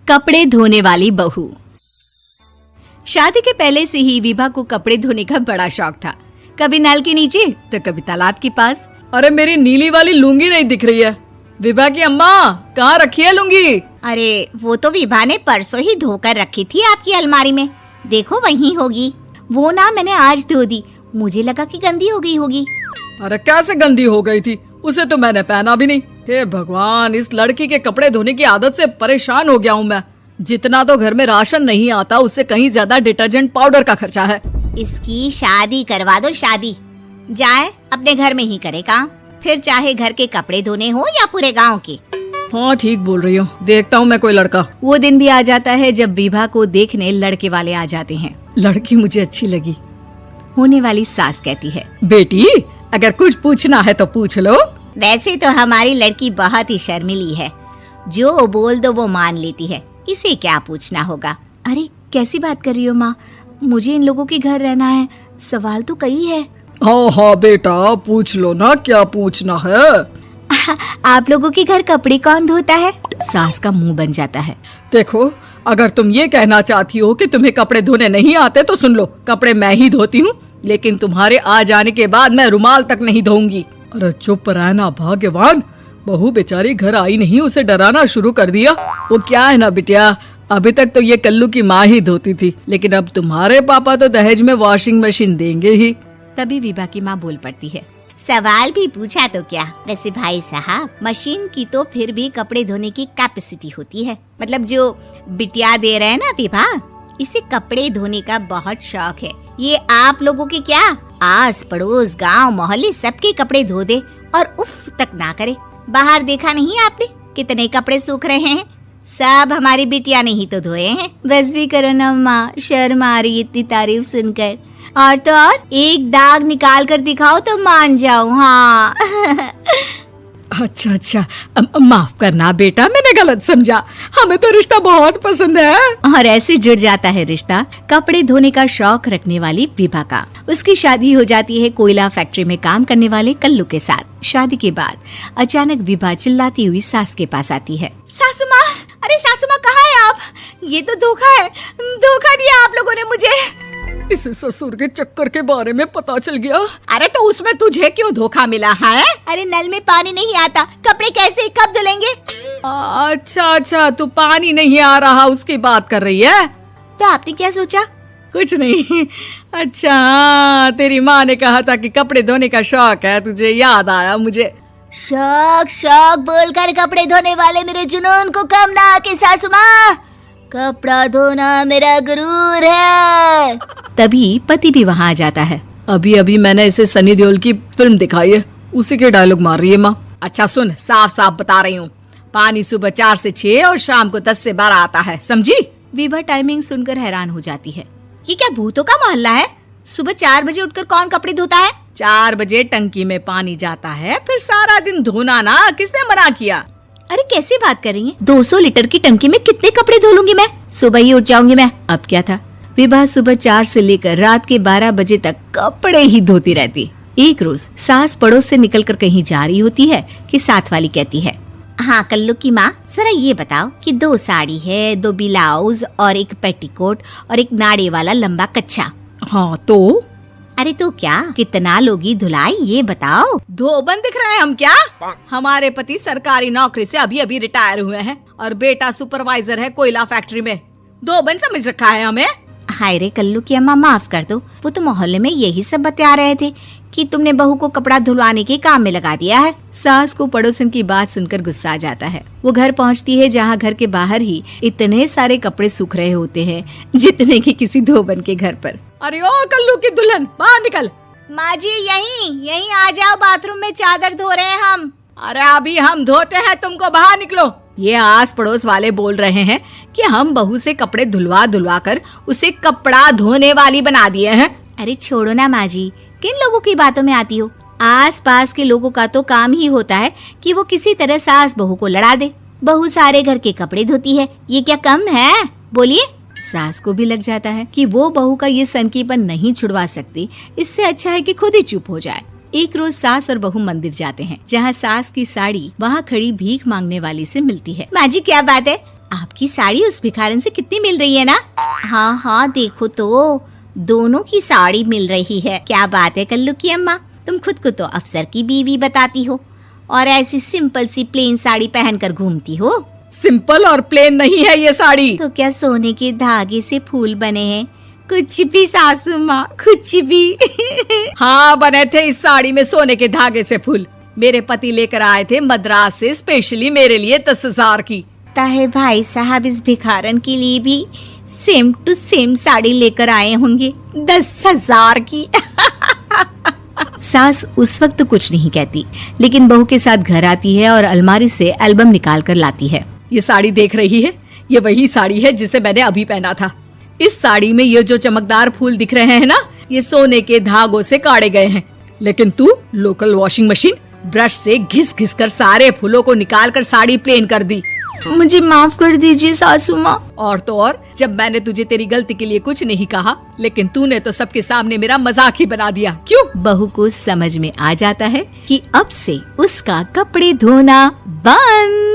कपड़े धोने वाली बहू। शादी के पहले से ही विभा को कपड़े धोने का बड़ा शौक था। कभी नल के नीचे तो कभी तालाब के पास। अरे मेरी नीली वाली लुंगी नहीं दिख रही है। विभा की अम्मा, कहाँ रखी है लुंगी? अरे वो तो विभा ने परसों ही धोकर रखी थी आपकी अलमारी में, देखो वहीं होगी। वो ना मैंने आज धो दी, मुझे लगा कि गंदी हो गई होगी। अरे कैसे गंदी हो गई थी? उसे तो मैंने पहना भी नहीं। हे भगवान, इस लड़की के कपड़े धोने की आदत से परेशान हो गया हूँ मैं। जितना तो घर में राशन नहीं आता, उससे कहीं ज्यादा डिटर्जेंट पाउडर का खर्चा है। इसकी शादी करवा दो, शादी जाए अपने घर में ही करे काम, फिर चाहे घर के कपड़े धोने हो या पूरे गांव के। हाँ ठीक बोल रही हो, देखता हूँ मैं कोई लड़का। वो दिन भी आ जाता है जब विभा को देखने लड़के वाले आ जाते हैं। लड़की मुझे अच्छी लगी। होने वाली सास कहती है, बेटी अगर कुछ पूछना है तो पूछ लो। वैसे तो हमारी लड़की बहुत ही शर्मीली है, जो बोल दो वो मान लेती है, इसे क्या पूछना होगा। अरे कैसी बात कर रही हो माँ, मुझे इन लोगों के घर रहना है, सवाल तो कई है। हाँ हाँ बेटा, पूछ लो ना, क्या पूछना है। आप लोगों के घर कपड़े कौन धोता है? सास का मुंह बन जाता है। देखो, अगर तुम ये कहना चाहती हो कि तुम्हें कपड़े धोने नहीं आते तो सुन लो, कपड़े मैं ही धोती हूँ, लेकिन तुम्हारे आ जाने के बाद मैं रुमाल तक नहीं धोऊंगी। अरे चुप रहना भाग्यवान, बहू बेचारी घर आई नहीं, उसे डराना शुरू कर दिया। वो क्या है ना बिटिया, अभी तक तो ये कल्लू की माँ ही धोती थी, लेकिन अब तुम्हारे पापा तो दहेज में वॉशिंग मशीन देंगे ही। तभी विभा की माँ बोल पड़ती है, सवाल भी पूछा तो क्या। वैसे भाई साहब, मशीन की तो फिर भी कपड़े धोने की कैपेसिटी होती है। मतलब जो बिटिया दे रहे हैं ना विभा, इसे कपड़े धोने का बहुत शौक है। ये आप लोगों के क्या, आस पड़ोस गांव मोहल्ले सबके कपड़े धो दे और उफ तक ना करे। बाहर देखा नहीं आपने कितने कपड़े सूख रहे हैं? सब हमारी बिटिया ने ही तो धोए हैं। बस भी करो ना माँ, शर्म आ रही इतनी तारीफ सुनकर। और तो और एक दाग निकाल कर दिखाओ तो मान जाऊं। हाँ अच्छा, माफ करना बेटा, मैंने गलत समझा। हमें तो रिश्ता बहुत पसंद है। और ऐसे जुड़ जाता है रिश्ता कपड़े धोने का शौक रखने वाली विभा का। उसकी शादी हो जाती है कोयला फैक्ट्री में काम करने वाले कल्लू के साथ। शादी के बाद अचानक विभा चिल्लाती हुई सास के पास आती है। सासू माँ, अरे सासू माँ कहाँ है आप? ये तो धोखा है, धोखा दिया आप लोगों ने मुझे। इसे ससुर के चक्कर के बारे में पता चल गया। अरे तो उसमें तुझे क्यों धोखा मिला है? अरे नल में पानी नहीं आता, कपड़े कैसे कब धुलेंगे? अच्छा, तू पानी नहीं आ रहा उसकी बात कर रही है। तो आपने क्या सोचा? कुछ नहीं। अच्छा, तेरी माँ ने कहा था कि कपड़े धोने का शौक है तुझे, याद आया मुझे। शौक बोलकर कपड़े धोने वाले मेरे जुनून को कम ना आके सासू माँ, कपड़ा धोना मेरा गुरूर है। तभी पति भी वहाँ आ जाता है। अभी मैंने इसे सनी देओल की फिल्म दिखाई है, उसी के डायलॉग मार रही है माँ। अच्छा सुन, साफ बता रही हूँ, पानी सुबह 4 से 6 और शाम को 10 से 12 आता है, समझी? विभा टाइमिंग सुनकर हैरान हो जाती है। ये क्या भूतों का मोहल्ला है? सुबह 4 बजे उठकर कौन कपड़े धोता है? 4 बजे टंकी में पानी जाता है, फिर सारा दिन धोना ना, किसने मना किया? अरे कैसी बात कर रही हैं? 200 लीटर की टंकी में कितने कपड़े धो लूंगी मैं? सुबह ही उठ जाऊंगी मैं। अब क्या था, विभा सुबह 4 से लेकर रात के 12 बजे तक कपड़े ही धोती रहती। एक रोज सास पड़ोस से निकलकर कहीं जा रही होती है कि साथ वाली कहती है, हाँ कल्लू की माँ, जरा ये बताओ कि 2 साड़ी है, 2 ब्लाउज और एक पेटीकोट और एक नाड़े वाला लंबा कच्छा। हाँ तो? अरे तो क्या, कितना लोगी धुलाई ये बताओ। धोबन दिख रहे हैं हम क्या? हमारे पति सरकारी नौकरी से अभी रिटायर हुए हैं और बेटा सुपरवाइजर है कोयला फैक्ट्री में। धोबन समझ रखा है हमें। हाय रे कल्लू की अम्मा, माफ कर दो, वो तो मोहल्ले में यही सब बता रहे थे कि तुमने बहू को कपड़ा धुलवाने के काम में लगा दिया है। सास को पड़ोसन की बात सुनकर गुस्सा आ जाता है। वो घर पहुंचती है जहां घर के बाहर ही इतने सारे कपड़े सूख रहे होते हैं जितने कि किसी धोबन के घर पर। अरे ओ कल्लू की दुल्हन, बाहर निकल। माँ जी यहीं आ जाओ, बाथरूम में चादर धो रहे हैं हम। अरे अभी हम धोते हैं, तुमको बाहर निकलो। ये आस पड़ोस वाले बोल रहे हैं कि हम बहू से कपड़े धुलवा कर उसे कपड़ा धोने वाली बना दिए हैं। अरे छोड़ो ना माँ जी, किन लोगों की बातों में आती हो? आस पास के लोगों का तो काम ही होता है कि वो किसी तरह सास बहू को लड़ा दे। बहू सारे घर के कपड़े धोती है, ये क्या कम है? बोलिए। सास को भी लग जाता है कि वो बहू का ये सनकीपन नहीं छुड़वा सकती, इससे अच्छा है कि खुद ही चुप हो जाए। एक रोज सास और बहू मंदिर जाते हैं, जहाँ सास की साड़ी वहाँ खड़ी भीख मांगने वाली से मिलती है। माँ जी क्या बात है, आपकी साड़ी उस भिखारन से कितनी मिल रही है ना? हाँ हाँ देखो तो, दोनों की साड़ी मिल रही है। क्या बात है कल्लू की अम्मा, तुम खुद को तो अफसर की बीवी बताती हो और ऐसी सिंपल सी प्लेन साड़ी पहनकर घूमती हो। सिंपल और प्लेन नहीं है ये साड़ी। तो क्या सोने के धागे से फूल बने हैं? कुछ भी सासू माँ, कुछ भी। हाँ बने थे इस साड़ी में सोने के धागे से फूल। मेरे पति लेकर आए थे मद्रास से स्पेशली मेरे लिए 10,000 की। ताहे भाई साहब इस भिखारन के लिए भी सेम टू सेम साड़ी लेकर आए होंगे 10,000 की। सास उस वक्त तो कुछ नहीं कहती, लेकिन बहू के साथ घर आती है और अलमारी से एल्बम निकाल कर लाती है। ये साड़ी देख रही है, ये वही साड़ी है जिसे मैंने अभी पहना था। इस साड़ी में ये जो चमकदार फूल दिख रहे हैं ना, ये सोने के धागों से काढ़े गए हैं। लेकिन तू लोकल वॉशिंग मशीन ब्रश से घिस घिस कर सारे फूलों को निकाल कर साड़ी प्लेन कर दी। मुझे माफ कर दीजिए सासू माँ। और तो और, जब मैंने तुझे तेरी गलती के लिए कुछ नहीं कहा, लेकिन तूने तो सबके सामने मेरा मजाक ही बना दिया। क्यों? बहू को समझ में आ जाता है कि अब से उसका कपड़े धोना बंद।